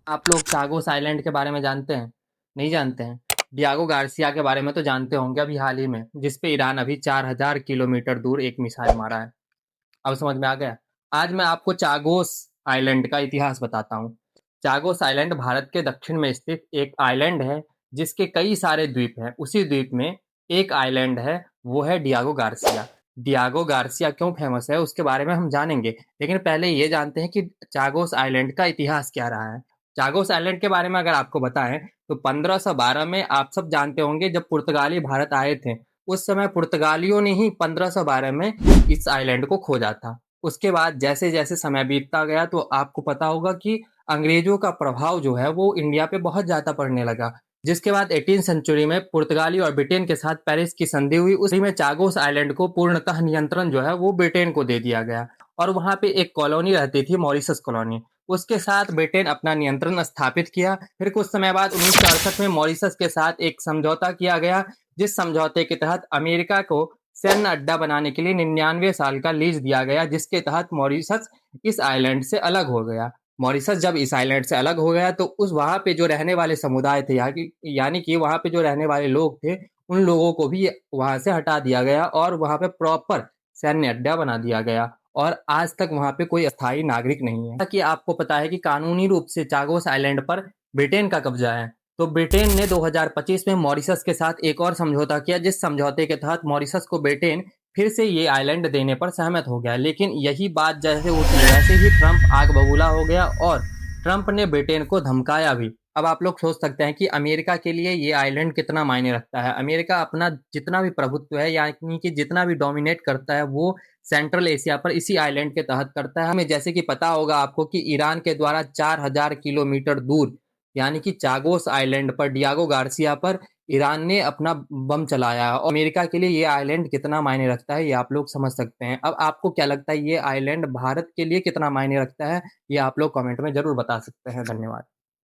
आप लोग Chagos island के बारे में जानते हैं? नहीं जानते हैं? डियागो गार्सिया के बारे में तो जानते होंगे अभी हाल ही में, जिस पे ईरान अभी 4000 किलोमीटर दूर एक मिसाइल मारा है। अब समझ में आ गया? आज मैं आपको चागोस आइलैंड का इतिहास बताता हूँ। चागोस आइलैंड भारत के दक्षिण में स्थित एक आइलैंड है, जिसके कई सारे द्वीप हैं। उसी द्वीप में एक आइलैंड है, वो है डियागो गार्सिया। डियागो गार्सिया क्यों फेमस है उसके बारे में हम जानेंगे, लेकिन पहले ये जानते हैं कि चागोस आइलैंड का इतिहास क्या रहा है। चागोस आइलैंड के बारे में अगर आपको बताएं तो 1512 में आप सब जानते होंगे जब पुर्तगाली भारत आए थे, उस समय पुर्तगालियों ने ही 1512 में इस आइलैंड को खोजा था। उसके बाद जैसे जैसे समय बीतता गया तो आपको पता होगा कि अंग्रेजों का प्रभाव जो है वो इंडिया पे बहुत ज्यादा पड़ने लगा, जिसके बाद 18 सेंचुरी में पुर्तगाली और ब्रिटेन के साथ पेरिस की संधि हुई। उसी में चागोस आइलैंड को पूर्णतः नियंत्रण जो है वो ब्रिटेन को दे दिया गया और वहां पे एक कॉलोनी रहती थी, मॉरिशस कॉलोनी। उसके साथ ब्रिटेन अपना नियंत्रण स्थापित किया। फिर कुछ समय बाद 1968 में मॉरिशस के साथ एक समझौता किया गया, जिस समझौते के तहत अमेरिका को सैन्य अड्डा बनाने के लिए 99 साल का लीज दिया गया, जिसके तहत मॉरिशस इस आइलैंड से अलग हो गया। मॉरिशस जब इस आइलैंड से अलग हो गया तो उस वहां पे जो रहने वाले समुदाय थे, यानी कि वहां पे जो रहने वाले लोग थे, उन लोगों को भी वहां से हटा दिया गया और वहां पे प्रॉपर सैन्य अड्डा बना दिया गया। और आज तक वहां पे कोई अस्थायी नागरिक नहीं है। कि आपको पता है कि कानूनी रूप से चागोस आइलैंड पर ब्रिटेन का कब्जा है। तो ब्रिटेन ने 2025 में मॉरिशस के साथ एक और समझौता किया, जिस समझौते के तहत मॉरिशस को ब्रिटेन फिर से ये आइलैंड देने पर सहमत हो गया। लेकिन यही बात जैसे उठी वैसे ही ट्रंप आग बबूला हो गया और ट्रंप ने ब्रिटेन को धमकाया भी। अब आप लोग सोच सकते हैं कि अमेरिका के लिए ये आइलैंड कितना मायने रखता है। अमेरिका अपना जितना भी प्रभुत्व है, यानी कि जितना भी डोमिनेट करता है, वो सेंट्रल एशिया पर इसी आइलैंड के तहत करता है। हमें जैसे कि पता होगा आपको कि ईरान के द्वारा 4000 किलोमीटर दूर, यानी कि चागोस आइलैंड पर, डियागो गार्सिया पर ईरान ने अपना बम चलाया। और अमेरिका के लिए ये आइलैंड कितना मायने रखता है ये आप लोग समझ सकते हैं। अब आपको क्या लगता है ये आइलैंड भारत के लिए कितना मायने रखता है, ये आप लोग कमेंट में जरूर बता सकते हैं। धन्यवाद।